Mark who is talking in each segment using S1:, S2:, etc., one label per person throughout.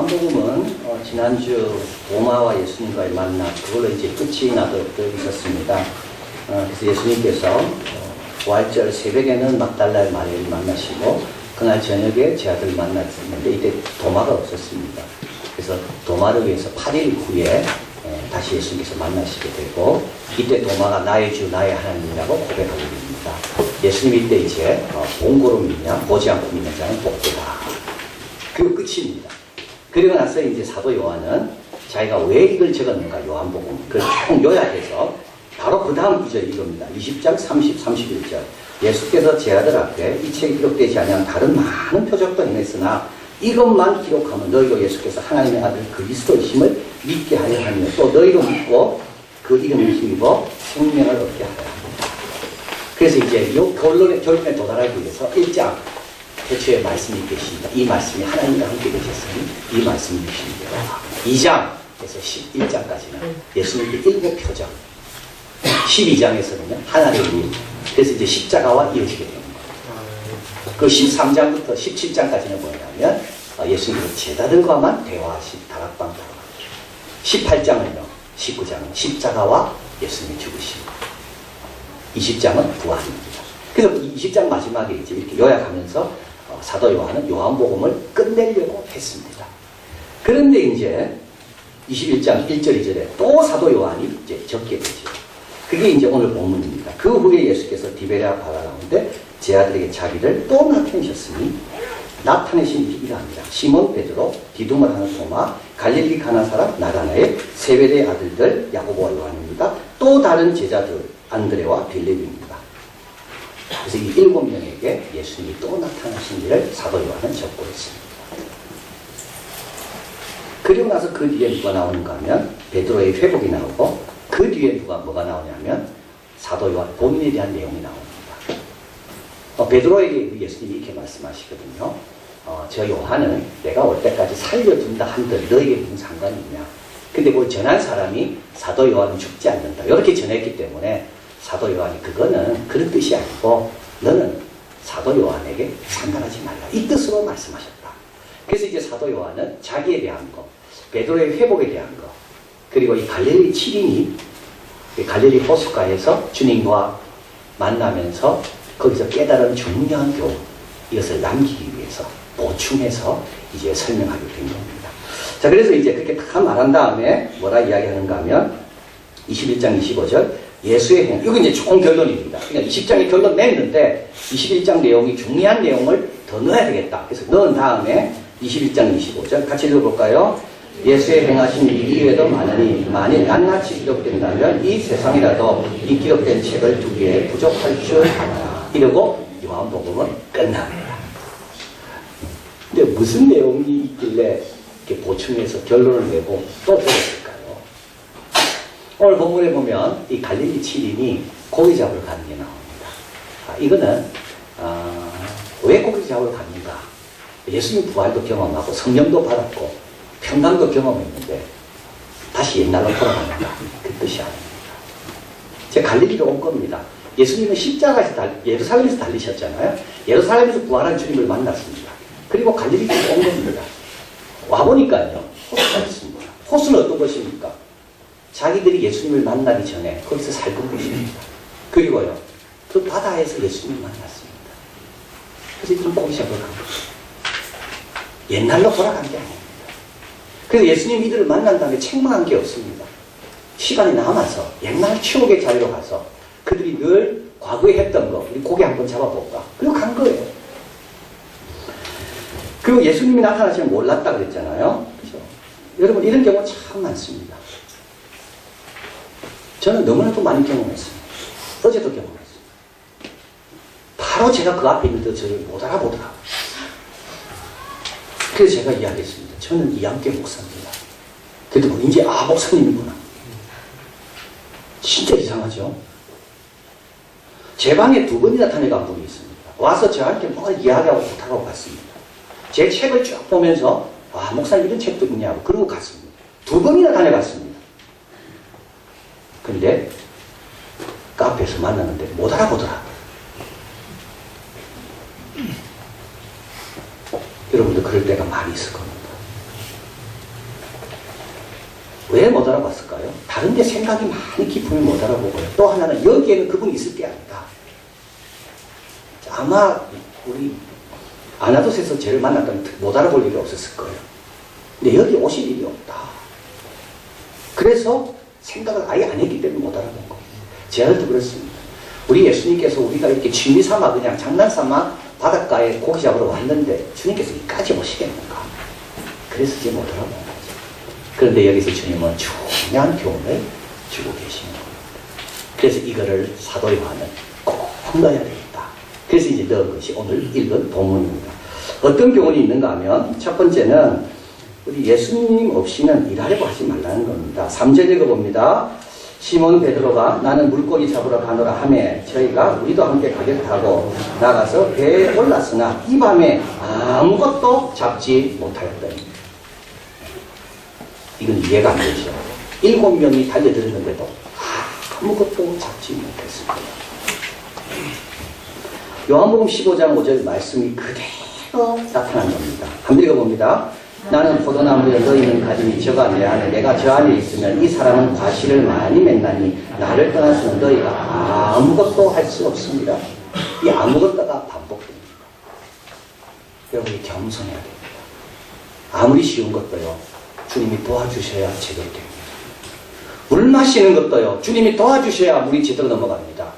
S1: 요한복음은 지난주 도마와 예수님과의 만남, 그걸로 이제 끝이 나도록 있었습니다. 그래서 예수님께서 부활절 새벽에는 막달라의 마리아를 만나시고 그날 저녁에 제 아들을 만났었는데 이때 도마가 없었습니다. 그래서 도마를 위해서 8일 후에 다시 예수님께서 만나시게 되고 이때 도마가 나의 주 나의 하나님이라고 고백하게 됩니다. 예수님 이때 이제 본고로 믿냐 보지 않고 믿는 자는 복되다. 그리고 끝입니다. 그리고 나서 이제 사도 요한은 자기가 왜 이걸 적었는가 요한복음 그걸 쭉 요약해서 바로 그 다음 구절 이겁니다. 20장 30, 31절 예수께서 제 아들 앞에 이 책이 기록되지 아니한 다른 많은 표적도 행했으나 이것만 기록하면 너희로 예수께서 하나님의 아들 그리스도이심을 믿게 하려 하며 또 너희로 믿고 그 이름을 힘입어 생명을 얻게 하라 합니다. 그래서 이제 이 결론에 도달하기 위해서 1장 태초에 말씀이 계십니다. 이 말씀이 하나님과 함께 계셨으니 이 말씀이 주십니다. 2장에서 11장까지는 예수님의 7표적 12장에서는 하나님의 일 그래서 이제 십자가와 이어지게 됩니다. 그 13장부터 17장까지는 뭐냐면 예수님의 제자들과만 대화하신 다락방 대화 18장은요 19장은 십자가와 예수님이 죽으십니다. 20장은 부활입니다. 그래서 20장 마지막에 이제 이렇게 요약하면서 사도 요한은 요한복음을 끝내려고 했습니다. 그런데 이제 21장 1절 2절에 또 사도 요한이 이제 적게 되죠. 그게 이제 오늘 본문입니다. 그 후에 예수께서 디베랴 바다 가운데 제 아들에게 자기를 또 나타내셨으니 나타내신 일이 이러합니다. 시몬 베드로, 디두말 하는 토마, 갈릴리 가나 사람 나다나엘, 세베대의 아들들 야고보와 요한입니다. 또 다른 제자들 안드레와 빌립입니다. 그래서 이 7명에게 예수님이 또 나타나신 일을 사도 요한은 적고 있습니다. 그리고 나서 그 뒤에 누가 나오는가 하면 베드로의 회복이 나오고 그 뒤에 뭐가 나오냐면 사도 요한 본인에 대한 내용이 나옵니다. 베드로에게 예수님이 이렇게 말씀하시거든요. 저 요한은 내가 올 때까지 살려둔다 한들 너에게 무슨 상관이 있냐. 근데 그걸 전한 사람이 사도 요한은 죽지 않는다. 이렇게 전했기 때문에 사도 요한이 그거는 그런 뜻이 아니고 너는 사도 요한에게 상관하지 말라. 이 뜻으로 말씀하셨다. 그래서 이제 사도 요한은 자기에 대한 거, 베드로의 회복에 대한 거, 그리고 이 갈릴리 7인이 갈릴리 호숫가에서 주님과 만나면서 거기서 깨달은 중요한 교훈, 이것을 남기기 위해서 보충해서 이제 설명하게 된 겁니다. 자, 그래서 이제 그렇게 다 말한 다음에 뭐라 이야기하는가 하면 21장 25절 예수의 행, 이거 이제 총 결론입니다. 그러니까 20장의 결론 냈는데 21장 내용이 중요한 내용을 더 넣어야 되겠다. 그래서 넣은 다음에 21장 25절 같이 읽어볼까요? 예수의 행하신 일 이외에도 많으니 만일 낱낱이 기록된다면 이 세상이라도 이 기록된 책을 두기에 부족할 줄 알아. 이러고 요한복음은 끝납니다. 근데 무슨 내용이 있길래 이렇게 보충해서 결론을 내고 또 들었을까요? 오늘 본문에 보면 이 갈릴리 7인이 고기 잡으러 가는 게 나옵니다. 이거는 왜 고기 잡으러 갔는가? 예수님 부활도 경험하고 성령도 받았고 평강도 경험했는데 다시 옛날로 돌아가는가? 그 뜻이 아닙니다. 제가 갈릴리로 온 겁니다. 예수님은 십자가에서 예루살렘에서 달리셨잖아요. 예루살렘에서 부활한 주님을 만났습니다. 그리고 갈릴리로 온 겁니다. 와보니까요. 호수가 있습니다. 호수는 어떤 것입니까? 자기들이 예수님을 만나기 전에 거기서 살고 계십니다. 그리고요. 그 바다에서 예수님을 만났습니다. 그래서 좀 고기 잡으러 간 거죠. 옛날로 돌아간 게 아닙니다. 그래서 예수님 이들을 만난 다음에 책망한 게 없습니다. 시간이 남아서 옛날 추억의 자리로 가서 그들이 늘 과거에 했던 거, 우리 고기 한번 잡아볼까? 그리고 간 거예요. 그리고 예수님이 나타나시면 몰랐다 그랬잖아요. 그렇죠? 여러분 이런 경우 참 많습니다. 저는 너무나도 많이 경험했습니다. 어제도 경험했습니다. 바로 제가 그 앞에 있는데 저를 못 알아보더라고요. 그래서 제가 이야기했습니다. 저는 이양계 목사입니다. 그래도 이제 목사님이구나. 진짜 이상하죠? 제 방에 2번이나 다녀간 분이 있습니다. 와서 저한테 뭔가 이야기하고 부탁하고 갔습니다. 제 책을 쭉 보면서 목사님 이런 책도 있냐고 그러고 갔습니다. 2번이나 다녀갔습니다. 근데 카페에서 만났는데 못 알아보더라고요. 여러분도 그럴 때가 많이 있을 겁니다. 왜 못 알아봤을까요? 다른 데 생각이 많이 깊으면 못 알아보고요. 또 하나는 여기에는 그분이 있을 게 아니다. 아마 우리 아나도스에서 쟤를 만났다면 못 알아볼 일이 없었을 거예요. 근데 여기 오실 일이 없다. 그래서 생각을 아예 안 했기 때문에 못 알아본 거예요. 제아들도 그렇습니다. 우리 예수님께서 우리가 이렇게 취미 삼아 그냥 장난 삼아 바닷가에 고기 잡으러 왔는데 주님께서 여기까지 오시겠는가? 그래서 이제 못 알아본 거죠. 그런데 여기서 주님은 중요한 교훈을 주고 계시는 겁니다. 그래서 이거를 사도 요한은 꼭 넣어야 되겠다. 그래서 이제 넣은 것이 오늘 읽은 본문입니다. 어떤 교훈이 있는가 하면 첫 번째는 우리 예수님 없이는 일하려고 하지 말라는 겁니다. 3절 읽어봅니다. 시몬 베드로가 나는 물고기 잡으러 가노라 하매 저희가 우리도 함께 가겠다고 나가서 배에 올랐으나 이 밤에 아무것도 잡지 못하였더니. 이건 이해가 안 되죠. 7명이 달려들었는데도 아무것도 잡지 못했습니다. 요한복음 15장 5절 말씀이 그대로 나타난 겁니다. 한번 읽어봅니다. 나는 포도나무에 너희는 가지니 저가 내 안에 내가 저 안에 있으면 이 사람은 과실을 많이 맺나니 나를 떠나서는 너희가 아무것도 할 수 없습니다. 이 아무것도가 반복됩니다. 여러분이 겸손해야 됩니다. 아무리 쉬운 것도요. 주님이 도와주셔야 제대로 됩니다. 물 마시는 것도요. 주님이 도와주셔야 물이 제대로 넘어갑니다.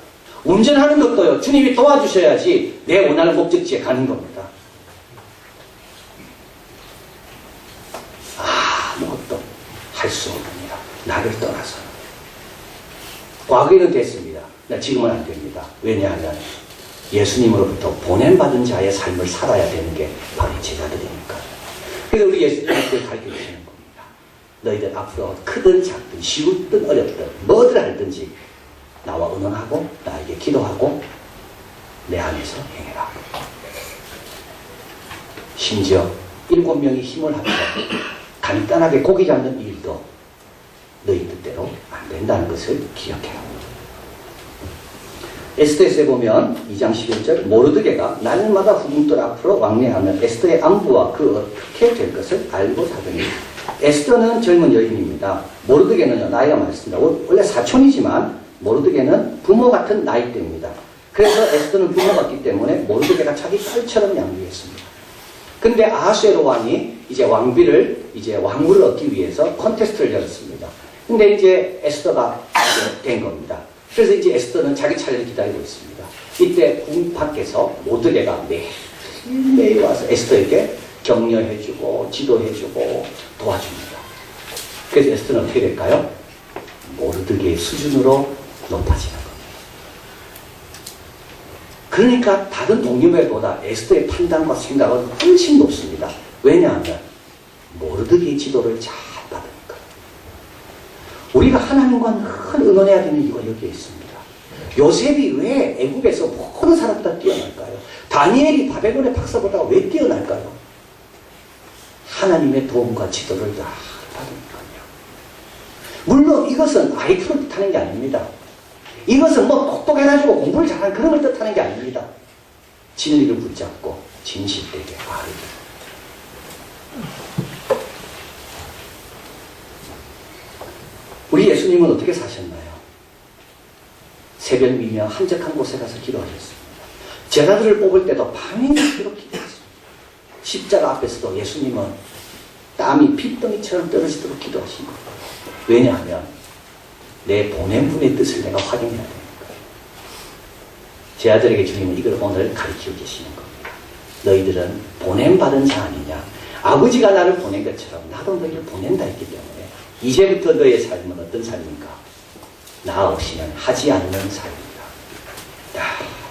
S1: 운전하는 것도요. 주님이 도와주셔야지 내 원하는 목적지에 가는 겁니다. 아무것도 할 수 없습니다. 나를 떠나서는. 과거에는 됐습니다. 지금은 안 됩니다. 왜냐하면 예수님으로부터 보냄받은 자의 삶을 살아야 되는 게 바로 제자들이니까. 그래서 우리 예수님께서 가르쳐주시는 겁니다. 너희들 앞으로 크든 작든 쉬우든 어렵든 뭐든 할든지 나와 의논하고 나에게 기도하고 내 안에서 행해라. 심지어 7명이 힘을 합쳐 간단하게 고기 잡는 일도 너희 뜻대로 안 된다는 것을 기억해라. 에스더에서 보면 2장 11절 모르드게가 날마다 후궁들 앞으로 왕래하면 에스더의 안부와 그 어떻게 될 것을 알고 사더니 에스더는 젊은 여인입니다. 모르드게는요 나이가 많습니다. 원래 사촌이지만 모르드게는 부모 같은 나이대입니다. 그래서 에스더는 부모 같기 때문에 모르드게가 자기 딸처럼 양육했습니다. 근데 아하수에로 왕이 이제 왕물을 얻기 위해서 콘테스트를 열었습니다. 근데 이제 에스더가 된 겁니다. 그래서 이제 에스더는 자기 차례를 기다리고 있습니다. 이때 궁 밖에서 모르드게가 매일 와서 에스더에게 격려해주고 지도해주고 도와줍니다. 그래서 에스더는 어떻게 될까요? 모르드게의 수준으로 높아지는 겁니다. 그러니까 다른 동료들보다 에스더의 판단과 생각은 훨씬 높습니다. 왜냐하면 모르드게의 지도를 잘 받으니까. 우리가 하나님과 늘 의논해야 되는 이유가 여기에 있습니다. 요셉이 왜 애국에서 모든 사람보다 뛰어날까요? 다니엘이 바벨론의 박사보다 왜 뛰어날까요? 하나님의 도움과 지도를 다 받으니까요. 물론 이것은 IQ를 뜻하는 게 아닙니다. 이것은 뭐 똑똑해가지고 공부를 잘하는 그런 걸 뜻하는 게 아닙니다. 진리를 붙잡고 진실되게 바르게. 우리 예수님은 어떻게 사셨나요? 새벽이며 한적한 곳에 가서 기도하셨습니다. 제자들을 뽑을 때도 밤이 늦도록 기도했습니다. 십자가 앞에서도 예수님은 땀이 핏덩이처럼 떨어지도록 기도하신 거예요. 왜냐하면 내 보낸 분의 뜻을 내가 확인해야 되니까. 제 아들에게 주님은 이걸 오늘 가르치고 계시는 겁니다. 너희들은 보냄받은 자 아니냐. 아버지가 나를 보낸 것처럼 나도 너희를 보낸다 했기 때문에 이제부터 너의 삶은 어떤 삶인가? 나 없이는 하지 않는 삶입니다.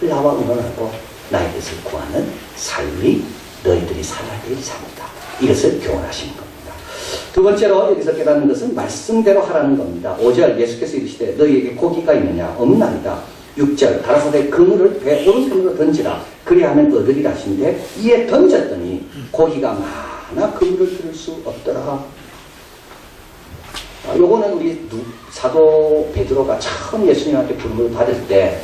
S1: 늘 나와 의논하고 나의 뜻을 구하는 삶이 너희들이 살아야 될 삶이다. 이것을 교훈하시는 겁니다. 두 번째로 여기서 깨닫는 것은 말씀대로 하라는 겁니다. 5절 예수께서 이르시되 너희에게 고기가 있느냐? 없나이다. 6절 가라사대 그물을 배 오른편으로 던지라. 그리하면 얻으리라 하시는데 이에 던졌더니 고기가 많아 그물을 들을 수 없더라. 요거는 우리 사도 베드로가 처음 예수님한테 부름을 받을 때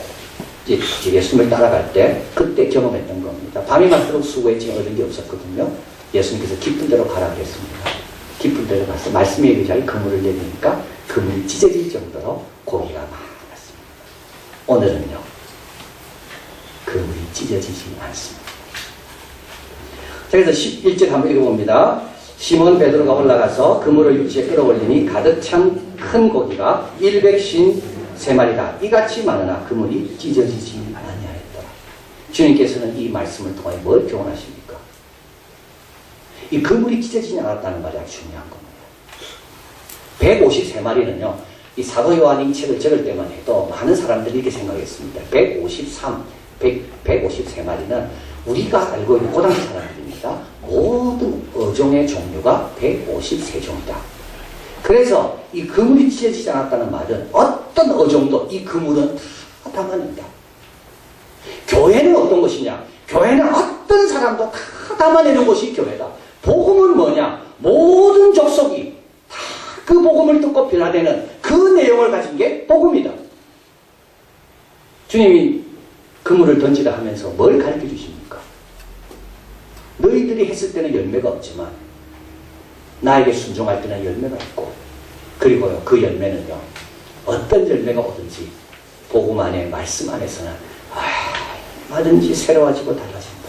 S1: 이제 예수님을 따라갈 때 그때 경험했던 겁니다. 밤이 맞도록 수고했지만 얻은 게 없었거든요. 예수님께서 깊은 데로 가라 그랬습니다. 깊은 데로 가서 말씀의 의자에 그물을 내리니까 그물이 찢어질 정도로 고기가 많았습니다. 오늘은요, 그물이 찢어지지 않습니다. 자, 그래서 11절 한번 읽어봅니다. 시몬 베드로가 올라가서 그물을 육지에 끌어올리니 가득 찬 큰 고기가 153마리다. 이같이 많으나 그물이 찢어지지 아니하였더라. 주님께서는 이 말씀을 통해 뭘 교훈하십니까? 이 그물이 찢어지지 않았다는 말이 아주 중요한 겁니다. 153마리는요, 이 사도 요한이 이 책을 적을 때만 해도 많은 사람들이 이렇게 생각했습니다. 153마리는 우리가 알고 있는 고등학교 사람들입니다. 모든 어종의 종류가 153종이다. 그래서 이 그물이 찢어지지 않았다는 말은 어떤 어종도 이 그물은 다 담아낸다. 교회는 어떤 것이냐? 교회는 어떤 사람도 다 담아내는 것이 교회다. 복음은 뭐냐? 모든 족속이 다 그 복음을 듣고 변화되는 그 내용을 가진 게 복음이다. 주님이 그물을 던지라 하면서 뭘 가르쳐 주십니까? 너희들이 했을 때는 열매가 없지만 나에게 순종할 때는 열매가 있고, 그리고요, 그 열매는요, 어떤 열매가 오든지 복음 안에, 말씀 안에서는 얼마든지 새로워지고 달라진다.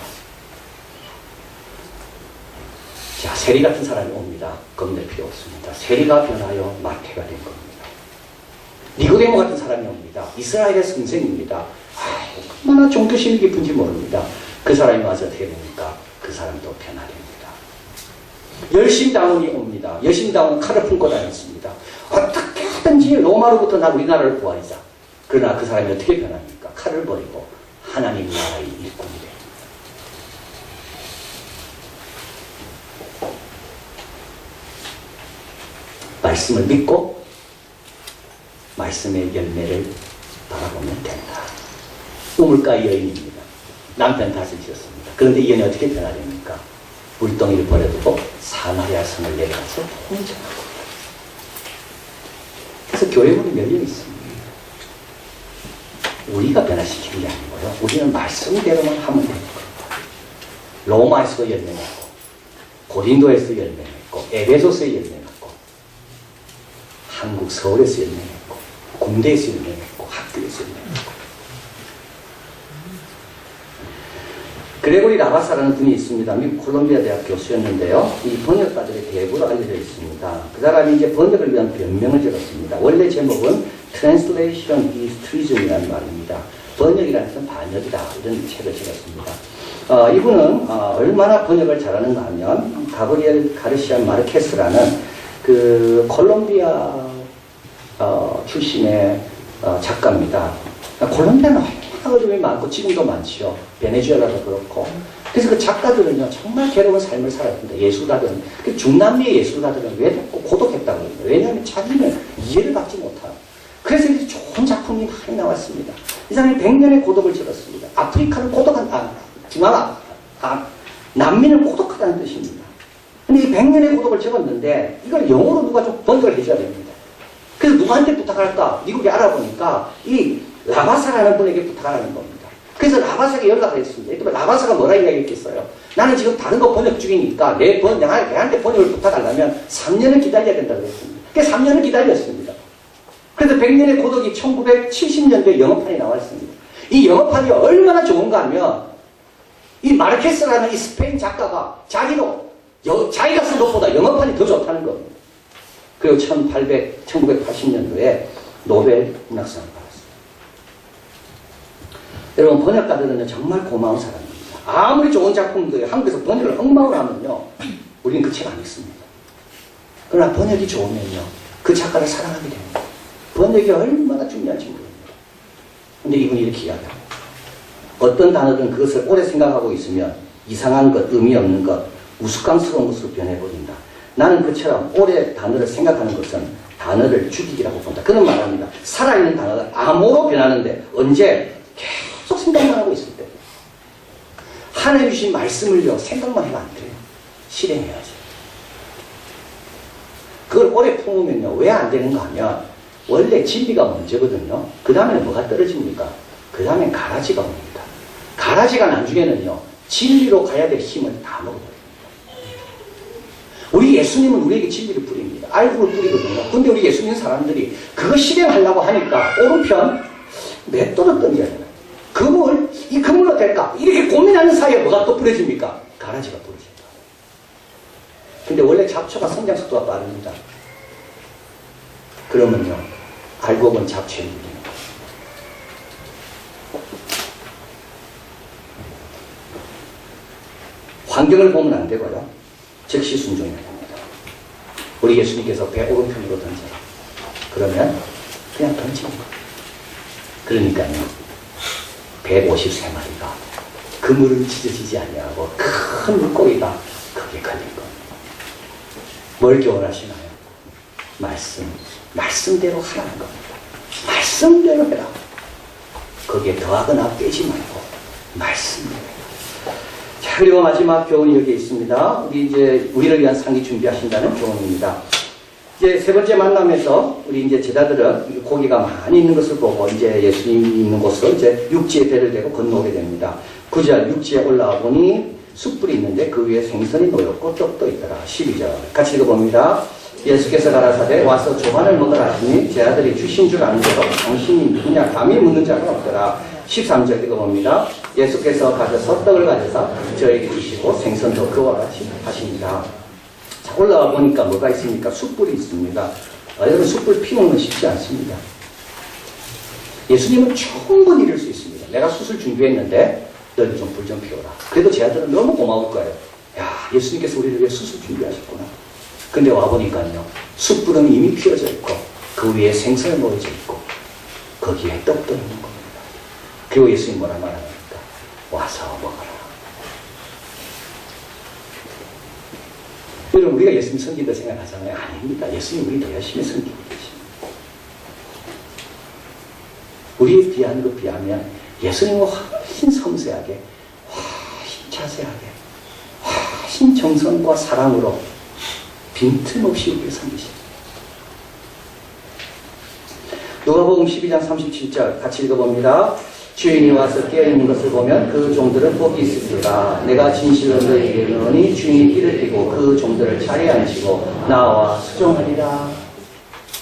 S1: 자, 세리 같은 사람이 옵니다. 겁낼 필요 없습니다. 세리가 변하여 마태가 된 겁니다. 니고데모 같은 사람이 옵니다. 이스라엘의 선생입니다. 얼마나 종교심이 깊은지 모릅니다. 그 사람이 와서 어떻게 됩니까? 그 사람도 변화됩니다. 열심당원이 옵니다. 열심당원 칼을 품고 다녔습니다. 어떻게 하든지 로마로부터 나 우리나라를 구하자. 그러나 그 사람이 어떻게 변합니까? 칼을 버리고 하나님 나라의 일꾼이 됩니다. 말씀을 믿고 말씀의 열매를 바라보면 된다. 우물가의 여인입니다. 남편 탓을 지었습니다. 그런데 이 여인이 어떻게 변화됩니까? 물동이를 버려두고 사마리아 성을 내려가서 혼전하고. 그래서 교회 문이 열려 있습니다. 우리가 변화시키는 게 아니고요. 우리는 말씀대로만 하면 되는 겁니다. 로마에서 열매 맺고, 고린도에서 열매 맺고, 에베소서에 열매 맺고, 한국 서울에서 열매 맺고, 군대에서 열매 맺고, 학교에서 열매 맺고. 그레고리 라바사라는 분이 있습니다. 미국 콜롬비아 대학 교수였는데요. 이 번역가들의 대부로 알려져 있습니다. 그 사람이 이제 번역을 위한 변명을 적었습니다. 원래 제목은 Translation is Treason이라는 말입니다. 번역이라는 것은 반역이다. 이런 책을 적었습니다. 이분은 얼마나 번역을 잘하는가 하면 가브리엘 가르시아 마르케스라는 그 콜롬비아 출신의 작가입니다. 콜롬비아는 어둠이 많고 지금도 많지요. 베네수엘라도 그렇고. 그래서 그 작가들은요, 정말 괴로운 삶을 살았습니다. 예술가들은. 그 중남미의 예술가들은 왜 고독했다고 합니다. 왜냐하면 자기는 이해를 받지 못하고. 그래서 이렇게 좋은 작품이 많이 나왔습니다. 이 사람이 100년의 고독을 적었습니다. 아프리카는 고독한, 남미는 고독하다는 뜻입니다. 근데 이 100년의 고독을 적었는데, 이걸 영어로 누가 좀 번역을 해줘야 됩니다. 그래서 누구한테 부탁할까? 미국에 알아보니까, 이 라바사라는 분에게 부탁하는 겁니다. 그래서 라바사에게 연락을 했습니다. 라바사가 뭐라 이야기했겠어요? 나는 지금 다른 거 번역 중이니까 내한테 번역을 부탁하려면 3년을 기다려야 된다고 했습니다. 그래서 3년을 기다렸습니다. 그래서 100년의 고독이 1970년도에 영어판이 나왔습니다. 이 영어판이 얼마나 좋은가 하면 이 마르케스라는 이 스페인 작가가 자기가 쓴 것보다 영어판이 더 좋다는 겁니다. 그리고 1980년도에 노벨 문학상을 받았습니다. 여러분, 번역가들은 정말 고마운 사람입니다. 아무리 좋은 작품도 한국에서 번역을 엉망으로 하면요, 우리는 그 책 안 읽습니다. 그러나 번역이 좋으면요, 그 작가를 사랑하게 됩니다. 번역이 얼마나 중요한지 모릅니다. 근데 이분이 이렇게 이야기합니다. 어떤 단어든 그것을 오래 생각하고 있으면 이상한 것, 의미 없는 것, 우스꽝스러운 것으로 변해버린다. 나는 그처럼 오래 단어를 생각하는 것은 단어를 죽이기라고 본다. 그런 말합니다. 살아있는 단어가 암호로 변하는데 언제? 계속 생각만 하고 있을 때. 하나님 주신 말씀을요, 생각만 해도 안 돼요. 실행해야죠. 그걸 오래 품으면요, 왜 안 되는가 하면, 원래 진리가 먼저거든요. 그 다음에는 뭐가 떨어집니까? 그 다음엔 가라지가 옵니다. 가라지가 나중에는요, 진리로 가야 될 힘을 다 먹어버립니다. 우리 예수님은 우리에게 진리를 뿌립니다. 알고를 뿌리거든요. 근데 우리 예수 믿는 사람들이 그거 실행하려고 하니까 오른편 맷돌을 던져야 되나? 이 그물로 될까? 이렇게 고민하는 사이에 뭐가 또 뿌려집니까? 가라지가 뿌려집니다. 근데 원래 잡초가 성장 속도가 빠릅니다. 그러면요, 알고 보면 잡초에 물리는 거예요. 환경을 보면 안 되고요. 즉시 순종해야 됩니다. 우리 예수님께서 배 오른편으로 던져라. 그러면 그냥 던지는 거예요. 그러니까요. 153마리가 그물을 찢어지지 아니하고 큰 물고기가 거기에 걸린 겁니다. 뭘 교훈하시나요? 말씀대로 하라는 겁니다. 말씀대로 해라. 거기에 더하거나 빼지 말고 말씀대로 해라. 자, 그리고 마지막 교훈이 여기 있습니다. 우리를 위한 상이 준비하신다는 교훈입니다. 이제 세 번째 만남에서 우리 이제 제자들은 고기가 많이 있는 것을 보고 이제 예수님이 있는 곳으로 이제 육지에 배를 대고 건너오게 됩니다. 9절 육지에 올라와 보니 숯불이 있는데 그 위에 생선이 놓였고 떡도 있더라. 12절 같이 읽어봅니다. 예수께서 가라사대 와서 조반을 먹으라 하시니 제 아들이 주신 줄 아는데도 당신이 누구냐 감히 묻는 자가 없더라. 13절 읽어봅니다. 예수께서 가셔서 떡을 가져서 저에게 주시고 생선도 그와 같이 하십니다. 자, 올라와 보니까 뭐가 있습니까? 숯불이 있습니다. 여러분 숯불 피우는 건 쉽지 않습니다. 예수님은 충분히 이룰 수 있습니다. 내가 숯을 준비했는데 너희 좀 불 좀 피워라. 그래도 제 아들은 너무 고마울 거예요. 야, 예수님께서 우리를 위해 숯을 준비하셨구나. 근데 와보니까요, 숯불은 이미 피워져 있고 그 위에 생선이 놓여져 있고 거기에 떡도 있는 겁니다. 그리고 예수님 뭐라 말합니까? 와서 먹어라. 여러분 우리가 예수님 섬긴다 생각하잖아요. 아닙니다. 예수님 우리 더 열심히 섬기고 계십니다. 우리에 비하는 것 비하면 예수님은 훨씬 섬세하게, 훨씬 자세하게, 훨씬 정성과 사랑으로 빈틈없이 우리를 섬기십니다. 누가복음 12장 37절 같이 읽어봅니다. 주인이 와서 깨어있는 것을 보면 그 종들은 복이 있으리라. 내가 진실로 너희에게 이르노니 주인이 이를 띠고 그 종들을 자리에 앉히고 나와 수종하리라.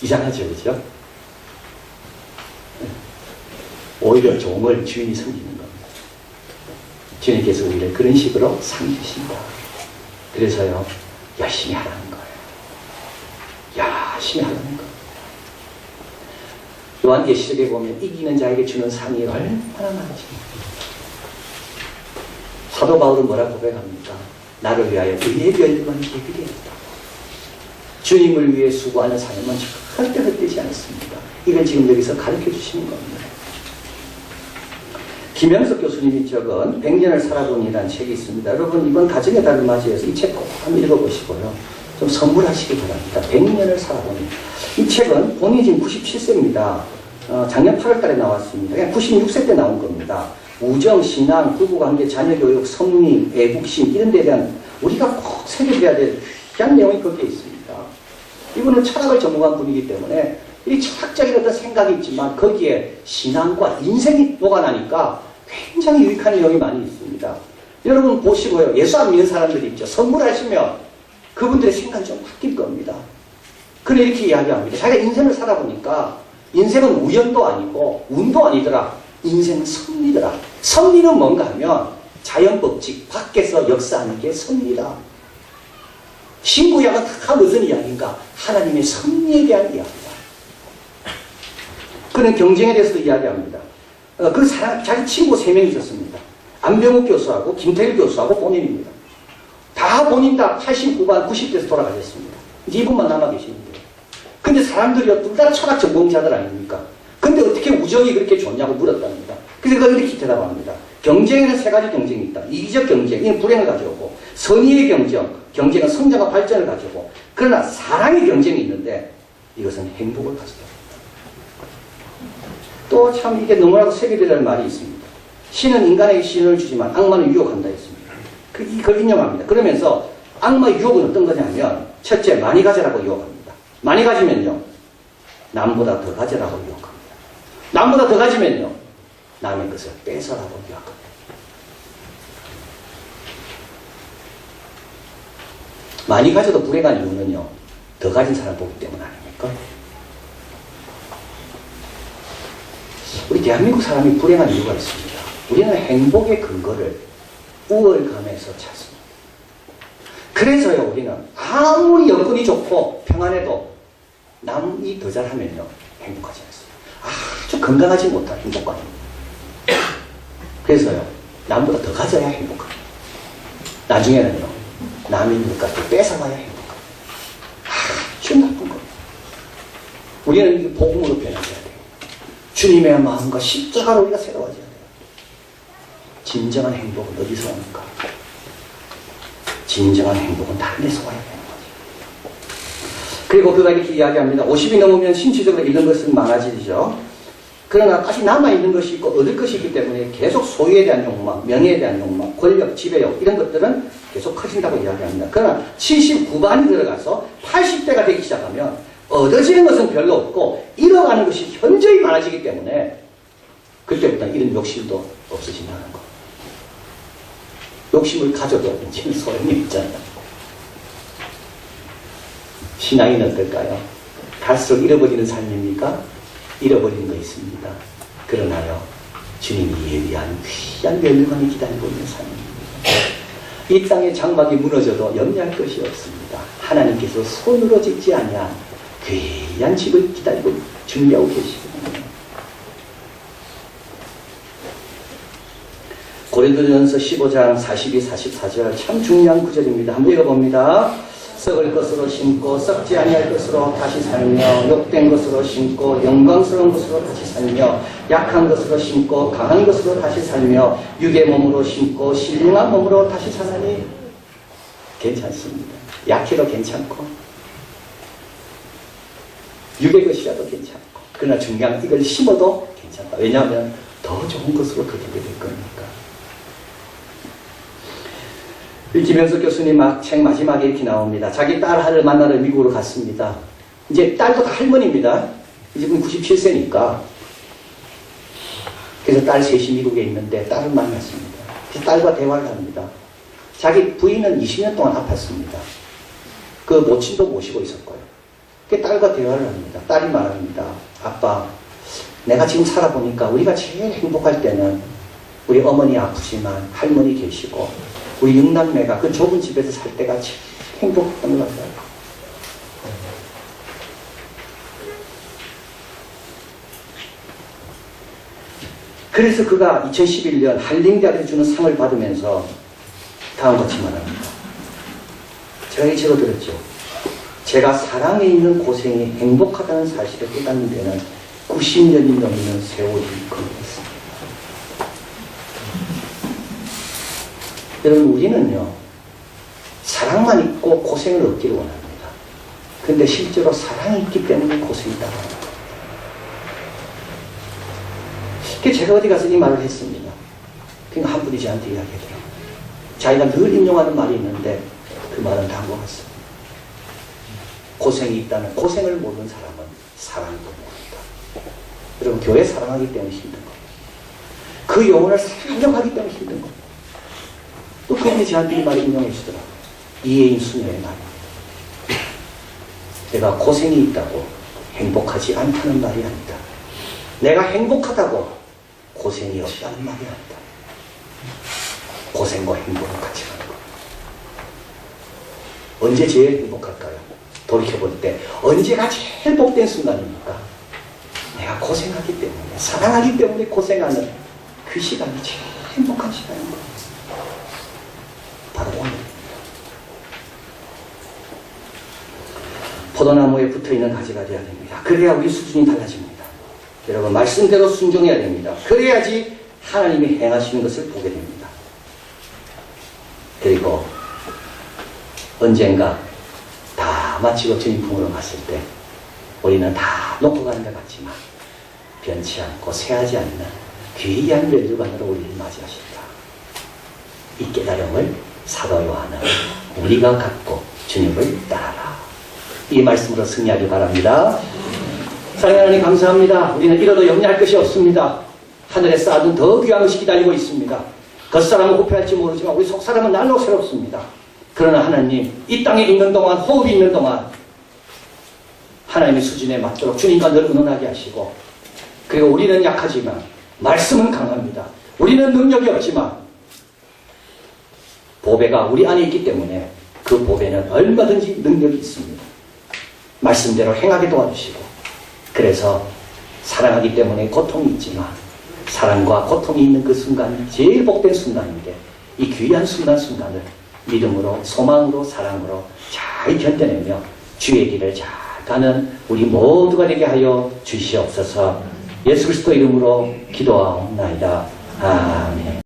S1: 이상하죠, 그죠? 오히려 종을 주인이 섬기는 겁니다. 주인께서 우리를 그런 식으로 섬기신다. 그래서요, 열심히 하라는 거예요. 열심히 하라는 거예요. 요한계시록에 보면 이기는 자에게 주는 상이 얼마나 많은지. 사도 바울은 뭐라고 고백합니까? 나를 위하여 의의 멸류관이 계기되었다. 주님을 위해 수고하는 삶은 절대 헛되지 않습니다. 이걸 지금 여기서 가르쳐 주시는 겁니다. 김영석 교수님이 적은 100년을 살아본이라는 책이 있습니다. 여러분 이번 가정의 달을 맞이해서 이 책 꼭 한번 읽어보시고요. 좀 선물하시기 바랍니다. 100년을 살아보니. 이 책은 본인이 지금 97세입니다. 작년 8월 달에 나왔습니다. 그냥 96세 때 나온 겁니다. 우정, 신앙, 부부관계, 자녀교육, 성리, 애국심 이런 데에 대한 우리가 꼭 새겨줘야 될 귀한 내용이 거기에 있습니다. 이분은 철학을 전공한 분이기 때문에 이 철학적인 어떤 생각이 있지만 거기에 신앙과 인생이 녹아나니까 굉장히 유익한 내용이 많이 있습니다. 여러분 보시고요. 예수 안 믿는 사람들이 있죠. 선물하시면 그분들의 생각이 좀 바뀔 겁니다. 그래 이렇게 이야기합니다. 자기가 인생을 살아보니까 인생은 우연도 아니고 운도 아니더라. 인생은 섭리더라. 섭리는 뭔가 하면 자연법칙 밖에서 역사하는 게 섭리다. 신구약은 다 무슨 이야기인가? 하나님의 섭리에 대한 이야기다. 그는 경쟁에 대해서도 이야기합니다. 그 사람, 자기 친구 3명 있었습니다. 안병욱 교수하고 김태일 교수하고 본인입니다. 다 본인 다 80 후반 90대에서 돌아가셨습니다. 이제 이분만 남아 계시는데. 근데 사람들이 둘 다 철학 전공자들 아닙니까? 근데 어떻게 우정이 그렇게 좋냐고 물었답니다. 그래서 그가 이렇게 대답합니다. 경쟁에는 3가지 경쟁이 있다. 이기적 경쟁, 이는 불행을 가져오고, 선의의 경쟁은 성장과 발전을 가져오고, 그러나 사랑의 경쟁이 있는데 이것은 행복을 가져다. 또 참 이게 너무나도 세계대라는 말이 있습니다. 신은 인간에게 신을 주지만 악마는 유혹한다 했습니다. 그걸 인용합니다. 그러면서 악마의 유혹은 어떤 거냐면 첫째, 많이 가져라고 유혹합니다. 많이 가지면요, 남보다 더 가져라고 유혹합니다. 남보다 더 가지면요, 남의 것을 뺏어라고 유혹합니다. 많이 가져도 불행한 이유는요, 더 가진 사람 보기 때문 아닙니까? 우리 대한민국 사람이 불행한 이유가 있습니다. 우리는 행복의 근거를 우월감에서 찾습니다. 그래서요, 우리는 아무리 여건이 좋고 평안해도 남이 더 잘하면요, 행복하지 않습니다. 아주 건강하지 못한 행복감입니다. 그래서요, 남보다 더 가져야 행복합니다. 나중에는요, 남이 있는 것까지 뺏어가야 행복합니다. 아주 나쁜 겁니다. 우리는 이 복음으로 변화해야 돼요. 주님의 마음과 십자가로 우리가 새로워져야 돼요. 진정한 행복은 어디서 옵니까? 진정한 행복은 다른 데서 와야 되는 거죠. 그리고 그가 이렇게 이야기합니다. 50이 넘으면 신체적으로 잃는 것은 많아지죠. 그러나 다시 남아있는 것이 있고 얻을 것이 있기 때문에 계속 소유에 대한 욕망, 명예에 대한 욕망, 권력, 지배욕 이런 것들은 계속 커진다고 이야기합니다. 그러나 79반이 들어가서 80대가 되기 시작하면 얻어지는 것은 별로 없고 잃어가는 것이 현저히 많아지기 때문에 그때부터 이런 욕심도 없어진다는 거. 욕심을 가져도 이제는 소용이 없잖아요. 신앙인 어떨까요? 갈수록 잃어버리는 삶입니까? 잃어버리는 거 있습니다. 그러나요, 주님이 예비한 귀한 멸류관이 기다리고 있는 삶입니다. 이 땅의 장막이 무너져도 염려할 것이 없습니다. 하나님께서 손으로 짓지 아니한 귀한 집을 기다리고 준비하고 계시거든요. 고린도전서 15장 42, 44절 참 중요한 구절입니다. 한번 읽어봅니다. 썩을 것으로 심고 썩지 아니할 것으로 다시 살며 욕된 것으로 심고 영광스러운 것으로 다시 살며 약한 것으로 심고 강한 것으로 다시 살며 육의 몸으로 심고 신령한 몸으로 다시 사나니 괜찮습니다. 약해도 괜찮고 육의 것이라도 괜찮고 그러나 중요한 이걸 심어도 괜찮다. 왜냐하면 더 좋은 것으로 거두게 될 거니까. 김현석 교수님 책 마지막에 이렇게 나옵니다. 자기 딸을 만나러 미국으로 갔습니다. 이제 딸도 다 할머니입니다. 이제 97세니까. 그래서 딸 셋이 미국에 있는데 딸을 만났습니다. 그래서 딸과 대화를 합니다. 자기 부인은 20년 동안 아팠습니다. 그 모친도 모시고 있었고요. 그 딸과 대화를 합니다. 딸이 말합니다. 아빠, 내가 지금 살아보니까 우리가 제일 행복할 때는 우리 어머니 아프지만 할머니 계시고 우리 육남매가 그 좁은 집에서 살 때가 제일 행복했던 것 같아요. 그래서 그가 2011년 한림대학에서 주는 상을 받으면서 다음과 같이 말합니다. 제가 이 책을 들었죠. 제가 사랑에 있는 고생이 행복하다는 사실을 깨닫는 데는 90년이 넘는 세월이 걸렸습니다. 여러분, 우리는요, 사랑만 있고 고생을 얻기를 원합니다. 근데 실제로 사랑이 있기 때문에 고생이 있다고 합니다. 그래서 제가 어디 가서 이 말을 했습니다. 그러니까 한 분이 저한테 이야기하더라고요. 자기가 늘 인용하는 말이 있는데 그 말은 다 한 것 같습니다. 고생이 있다는, 고생을 모르는 사람은 사랑도 모른다. 여러분, 교회 사랑하기 때문에 힘든 겁니다. 그 영혼을 사랑하려고 하기 때문에 힘든 겁니다. 또 그분이 저한테 이 말을 인용해 주더라고요. 이혜인 수녀의 말입니다. 내가 고생이 있다고 행복하지 않다는 말이 아니다. 내가 행복하다고 고생이 없다는 말이 아니다. 고생과 행복은 같이 가는 겁니다. 언제 제일 행복할까요? 돌이켜볼 때 언제가 제일 복된 순간입니까? 내가 고생하기 때문에, 사랑하기 때문에 고생하는 그 시간이 제일 행복한 시간입니다. 바로 오늘. 포도나무에 붙어있는 가지가 되어야 됩니다. 그래야 우리 수준이 달라집니다. 여러분, 말씀대로 순종해야 됩니다. 그래야지 하나님이 행하시는 것을 보게 됩니다. 그리고 언젠가 다 마치고 주님 품으로 갔을 때 우리는 다 놓고 가는 것 같지만 변치 않고 쇠하지 않는 귀한 멸류관으로 우리를 맞이하신다. 이 깨달음을 사도 요한은 우리가 갖고 주님을 따라라. 이 말씀으로 승리하기 바랍니다. 사랑하는 하나님 감사합니다. 우리는 잃어도 염려할 것이 없습니다. 하늘에 쌓아둔 더 귀한 것이 기다리고 있습니다. 겉사람은 후패할지 모르지만 우리 속사람은 날로 새롭습니다. 그러나 하나님, 이 땅에 있는 동안, 호흡이 있는 동안 하나님의 수준에 맞도록 주님과 늘 의논하게 하시고, 그리고 우리는 약하지만 말씀은 강합니다. 우리는 능력이 없지만 보배가 우리 안에 있기 때문에 그 보배는 얼마든지 능력이 있습니다. 말씀대로 행하게 도와주시고, 그래서 사랑하기 때문에 고통이 있지만 사랑과 고통이 있는 그 순간이 제일 복된 순간인데, 이 귀한 순간을 믿음으로, 소망으로, 사랑으로 잘 견뎌내며 주의 길을 잘 가는 우리 모두가 되게 하여 주시옵소서. 예수 그리스도 이름으로 기도하옵나이다. 아멘.